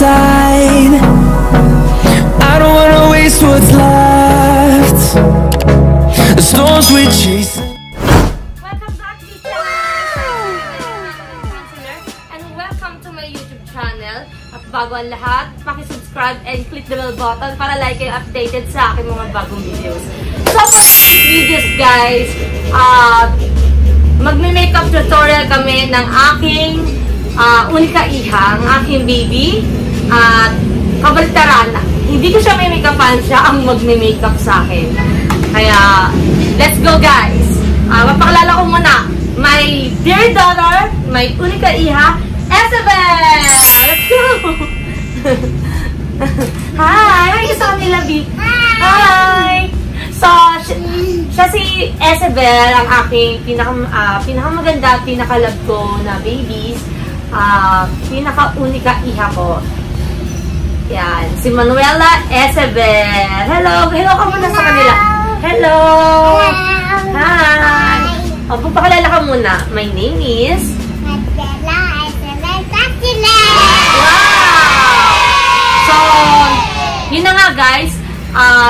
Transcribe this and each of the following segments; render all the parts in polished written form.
inside. I don't wanna waste what's left. The storms we chase. Welcome back, counselor, and welcome to my YouTube channel. At bago ang lahat, paki-subscribe and click the bell button para like kayo updated sa aking mga bagong videos. So for today's videos, guys, magme-makeup tutorial kami ng aking unika iha, ang aking baby. At kabaliktaran, hindi ko siya may make-upan, siya ang magme-makeup sa akin. Kaya, let's go, guys! Mapakilala ko muna, my dear daughter, my unika iha, Isabel! Let's go! Hi! Hi sa kanila, B. Hi! So, siya si Isabel, ang aking pinakamaganda, pinakalab ko na babies. Pinaka-unika iha ko. Yan. Si Manuela Isabel. Hello! Hello ka muna sa kanila. Hello! Hi! O, pagpakilala ka muna. My name is Manuela Isabel. Wow! So, yun na nga, guys.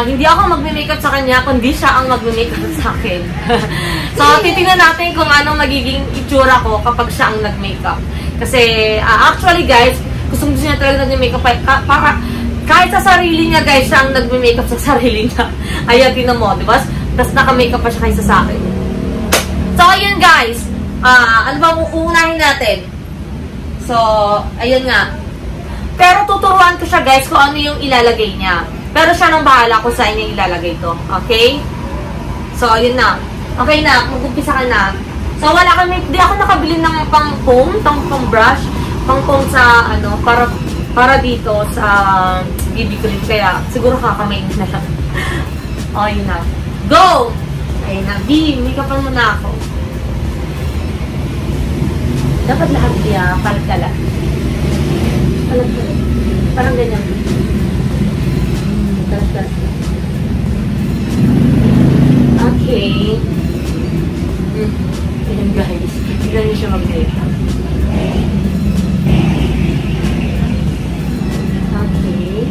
Hindi ako magme-makeup sa kanya, kundi siya ang magme-makeup sa akin. So, titingnan natin kung anong magiging itsura ko kapag siya ang nag-makeup. Kasi, actually, guys, gusto niya talaga nag-makeup para kahit sa sarili niya, guys, siya ang nag-makeup sa sarili niya. Ayan, tinan mo, diba? Tapos naka-makeup pa siya kaysa sa akin. So, ayun, guys. Ano ba uunahin natin? So, ayun nga. Pero tuturuan ko siya, guys, kung ano yung ilalagay niya. Pero siya nang bahala kung saan niya ilalagay to. Okay? So, ayun na. Okay na. Mag-umpisa ka na. So, wala kami, di ako nakabili ng pang-comb, pang-brush, pang-comb sa, ano, para dito sa BB cream. Kaya, siguro kakamay na siya. O, ayun na. Go! Ayun na. B, make-upan mo na ako. Dapat lahat niya, palat-kalat. Palat-kalat. Parang ganyan. Palat-kalat. Okay. Ayan, guys. Tignan niyo siya mag-makeup. Okay.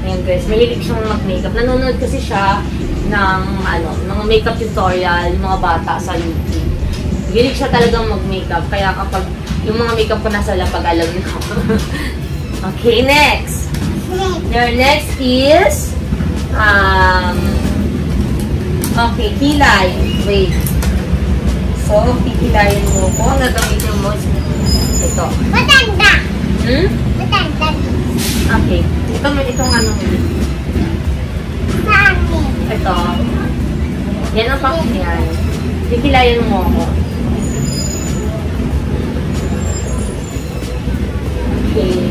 Ayan, guys. Mahilig siyang mag-makeup. Nanonood kasi siya ng, mga makeup tutorial, yung mga bata sa YouTube. Mahilig siya talagang mag-makeup. Kaya kapag yung mga makeup ko nasa lapag, alam niyo. Okay, next. Your next is okay, kilay. Wait. So, pikilayin mo ko. Ang gagamitin mo is ito. Matanda. Matanda. Okay. Itong ano mo. Saan? Ito. Yan ang pakilayan. Pikilayin mo ako. Okay.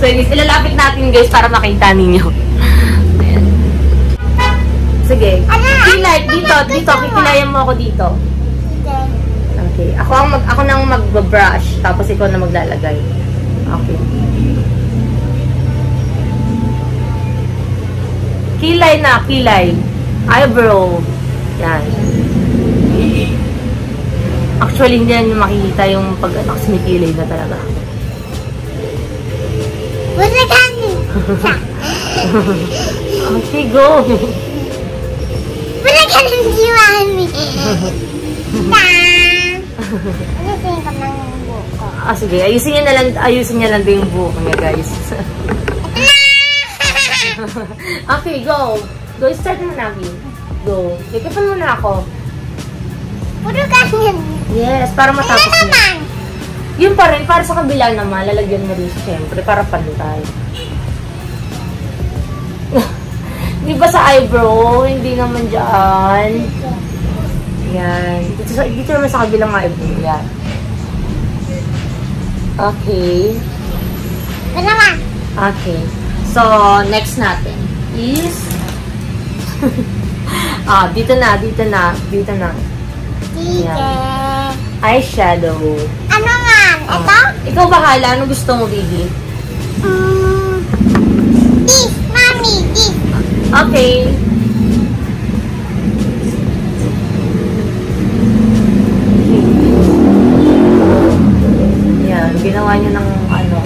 So, ilalapit natin, guys, para makita ninyo. Ayan. Sige. Kilay, dito. Kikilayan mo ako dito. Okay. Ako nang mag-brush, tapos ikaw na maglalagay. Okay. Kilay na, kilay. Eyebrow. Yan. Actually, hindi yan yung makikita yung pag-anak sumitilay na talaga. Okay, go. Ayusin ko ng buko. Sige. Ayusin niya lang din yung buhok niya, guys. Okay, go. Go, start mo na, Abby. Go. Ikapan mo na ako. Puro ganyan. Yes, para matapos niya. Yun pa rin, para sa kabila naman, lalagyan mo rin siyempre, para pantay. Di ba sa eyebrow? Hindi naman dyan. Yan. Dito naman sa kabilang eyebrow. Yan. Okay. Ito naman. Okay. So, next natin is dito na. Yan. Eyeshadow. Ano nga? Ito? Ikaw bahala. Ano gusto mo, baby? Okay. Yan, ginawa niya ng ano,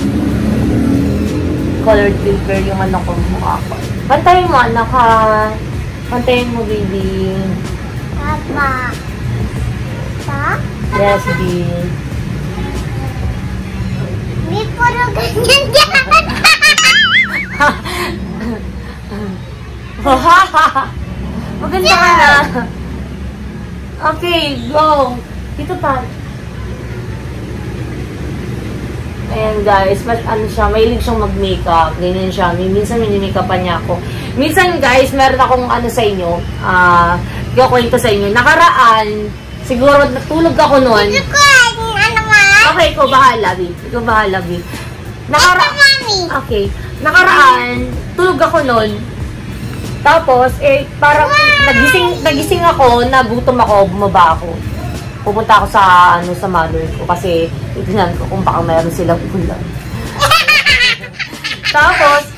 colored filter yung ano ko mukha ko. Pantayin mo, anak ha. Pantayin mo, baby. Papa. Pa? Yes, baby. May puro ganyan dyan. Maganda ka na. Okay, go. Dito pa. Ayan guys, ano siya, mahilig siyang mag-makeup. Ganyan siya. Minsan mini-makeupan niya ako. Minsan guys, meron akong ano sa inyo. Ikakwento sa inyo. Nakaraan, siguro natulog ako noon. Gusto ko, ano ma? Okay, ikaw bahala, babe. Ikaw bahala, babe. Ito, mami. Okay. Nakaraan, tulog ako noon. Tapos, parang nagising ako, nagutom ako, bumaba ako. Pupunta ako sa mother ko kasi itignan ko kung baka mayroon silang ulam. Tapos,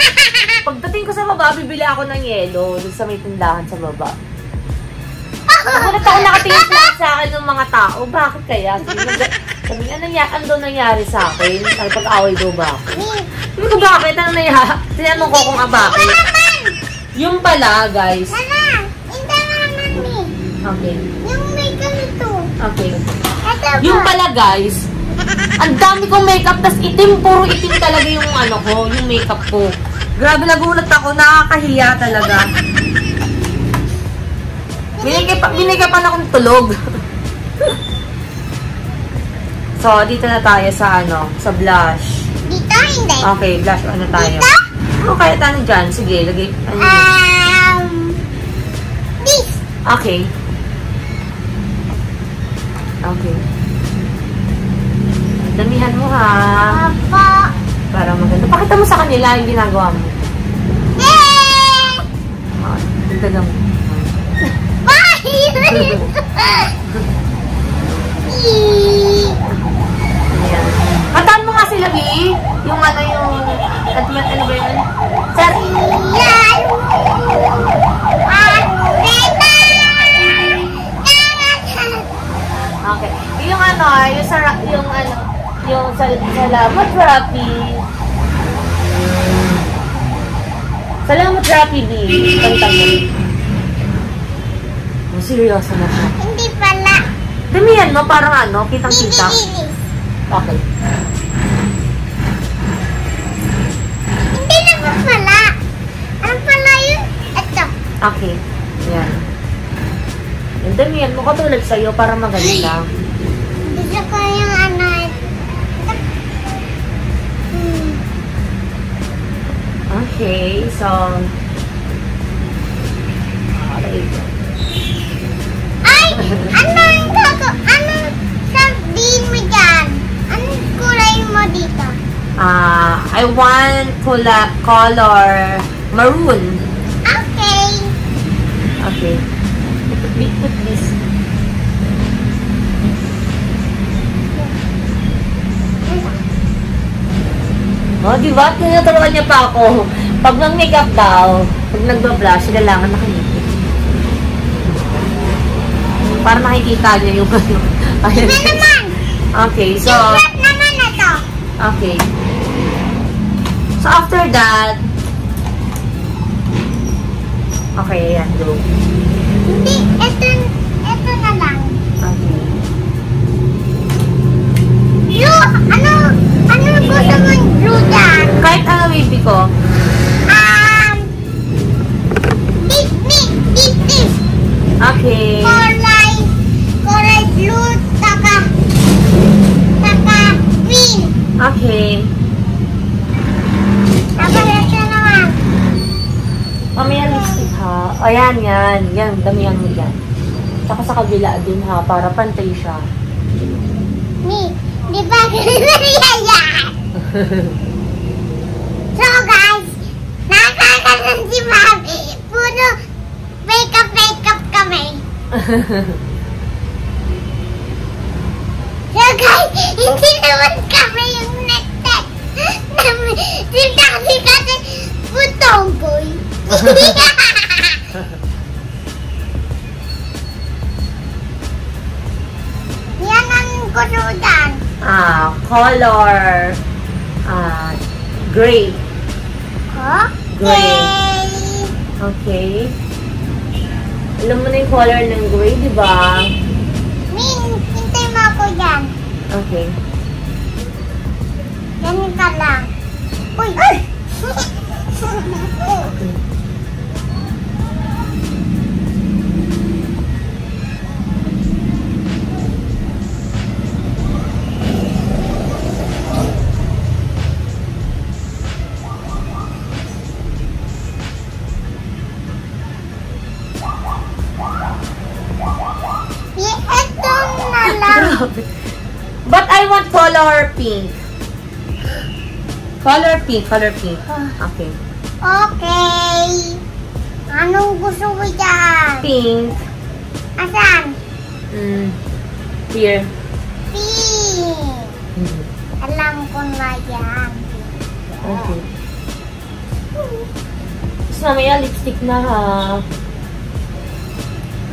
pagdating ko sa baba, bibili ako ng yelo dun sa may tindahan sa baba. Nagulat ako nakatingin sa akin ng mga tao. Bakit kaya? Sabi nga, ano nangyari sa akin? Pag-away daw ba ako? Sabi ko, bakit? Ano nangyari? Tinanong ko kung bakit. Yung pala, guys. Mama, hindi naman eh. Okay. Yung may ganito. Okay. Ito ba? Yung pala, guys, ang dami kong makeup, tas itim, puro itim talaga yung ano ko, yung makeup ko. Grabe, nagulat ako, nakakahiya talaga. Binigay pa akong tulog. So, dito na tayo sa sa blush. Dito, hindi. Okay, blush, ano tayo? Dito? Ano kaya tayo dyan? Sige, lagay. This. Okay. Okay. Damihan mo ha. Papa. Para maganda. Pakita mo sa kanila yung ginagawa mo. Dagdagan mo. Ayan. Kataan mo nga sila, B. Yung ano ba yun? Sir. Okay. Yung salamat, Rapi. Salamat, Rapi, B. Kantang mo. Seryoso na siya. Hindi pala. Damihan mo, parang kitang-kita. Bibilis. Okay. Hindi naman pala. Ano pala yun? Ito. Okay. Yan. Yung damihan mo, katulad sa'yo, para maganda. Gusto ko yung ano. Okay, so... Okay. Ay! Anong sabihin mo dyan? Anong kulay mo dito? I want color maroon. Okay. Okay. Put this. Oh, diba? Tinuturuan niya pa ako. Pag nag-makeup daw, pag nagba-blush, kailangan nakangiti. Para nakikita niya yung ano. Iba naman. Okay, so... Yung naman ito. Okay. So, after that... Okay, ayan, go. Hindi, ito na lang. Okay. Blue, ano gusto mong blue dyan? Kahit ano, baby ko. This. Okay. Kulay blue, taka green. Okay. Tapos ito naman. Mamaya lipstick ha. O, yan. Yan, damihan mo yan. Saka sa kabila din ha, para pantay siya. Di ba yan? So guys, nakakanan si Mami. Puro makeup kami. So guys, hindi naman kami yung next kasi putong boy. color gray. Okay. Okay. Alam mo na yung color ng gray, di ba? Min, hintay mo ako dyan. Okay. Ganun ka lang. Uy! Ay! Ito na lang. But I want color pink. Color pink. Okay. Okay. Anong gusto mo dyan? Pink. Asan? Here. Pink. Alam ko na yan. Okay. Tapos mamaya lipstick na ha.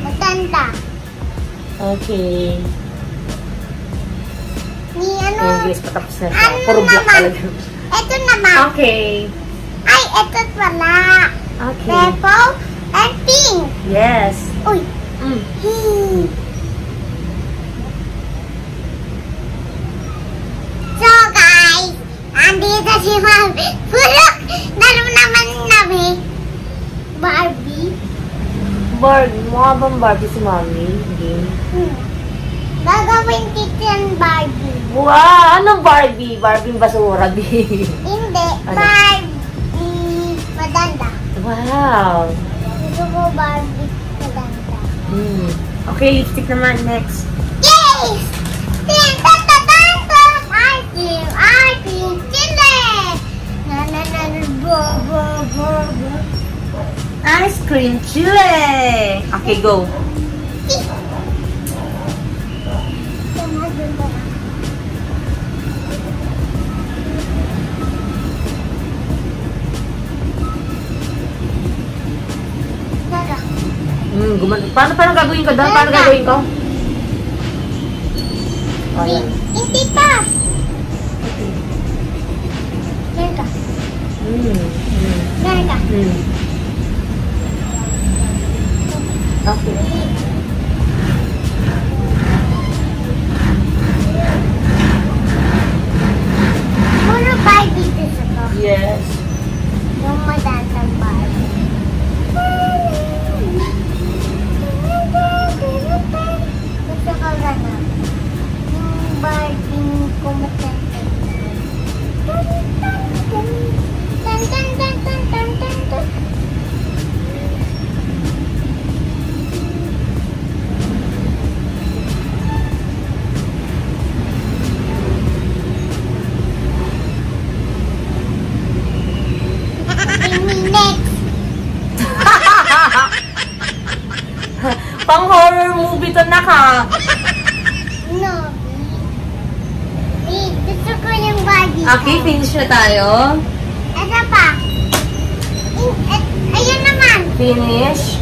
Matanda. Okay. Ni ano? Yung guys, patapos na siya. Ano Puro black naman? talaga. Ito naman. Okay. Ay, ito pala. Okay. Purple and pink. Yes. Uy. So guys, andito si Mami. Pulok! Laro naman namin. Barbie. Barbie. Mukha bang Barbie si Mami? Game. Gagawin kita yung Barbie. Wow! Anong Barbie? Barbie basura, B. Hindi, Ano? Barbie madanda. Wow! Gusto ko Barbie madanda. Okay, lipstick naman. Next. Yay! Tin, tan, tan, tan, tan. Ice cream, chili. Na, na, na, na, bo, bo, bo, bo. Ice cream chili! Okay, go. Paano gagawin ko doon? Paano gagawin ko? Oh, yan. Hindi pa. Meron ka. Meron ka. Okay. Puro Barbie gusto ko. Yes. Yung madandang Barbie. Gusto ko gano'n. Yung Barbie kumatanda. Tan, tan, tan, tan, tan, tan, tan. Next. Pang horror movie to na ka. No. Gusto ko yung Barbie. Okay, finish na tayo. Ito pa. Ayun naman. Finish.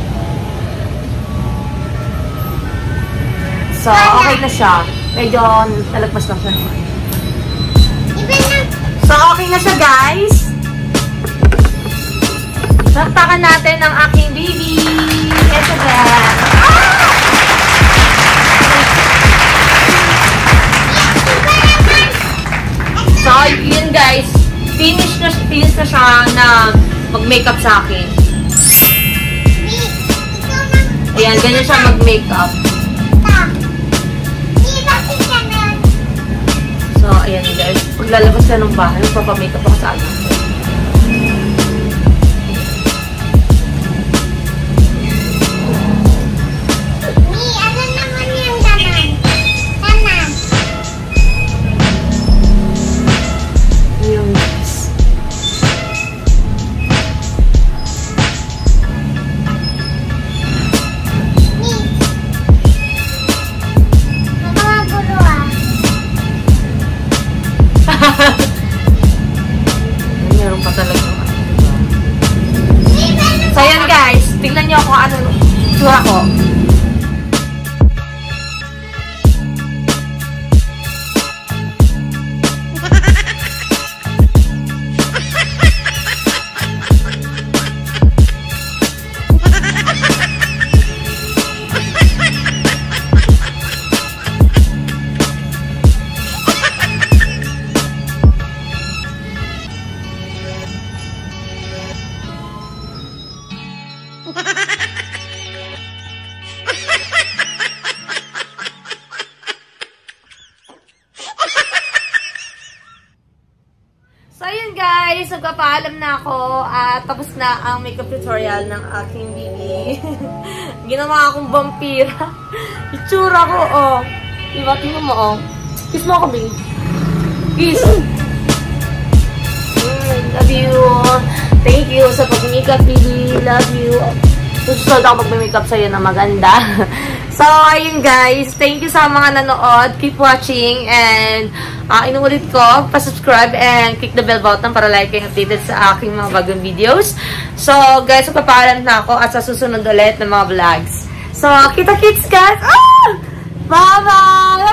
So, okay na siya. Medyo talagpas na siya. Iba na. So, okay na siya, guys. Saktakan natin ang aking baby. Ito ba? So, yun guys. Finish na siya na mag-makeup sa akin. Ayan, ganyan siya mag-makeup. So, ayan guys. Paglalabas ka ng bahay, magpapamakeup ako sa akin. Meron pa talaga. So, ayan guys. Tingnan nyo kung ano itsura ko. magpapaalam na ako at tapos na ang makeup tutorial ng aking bibi. Ginawa akong vampira. Itsura ko, oh. Diba? Tingnan mo, oh. Kiss mo ako, babe. Kiss. Love you. Thank you sa pag-makeup, baby. Love you. Susunod ako mag-makeup sa'yo na maganda. So, ayun guys. Thank you sa mga nanood. Keep watching. And, inuulit ko, pa-subscribe and click the bell button para like kayo updated sa aking mga bagong videos. So, guys, magpapaalam na ako at sa susunod ulit ng mga vlogs. So, kita-kits guys! Ah! Bye-bye!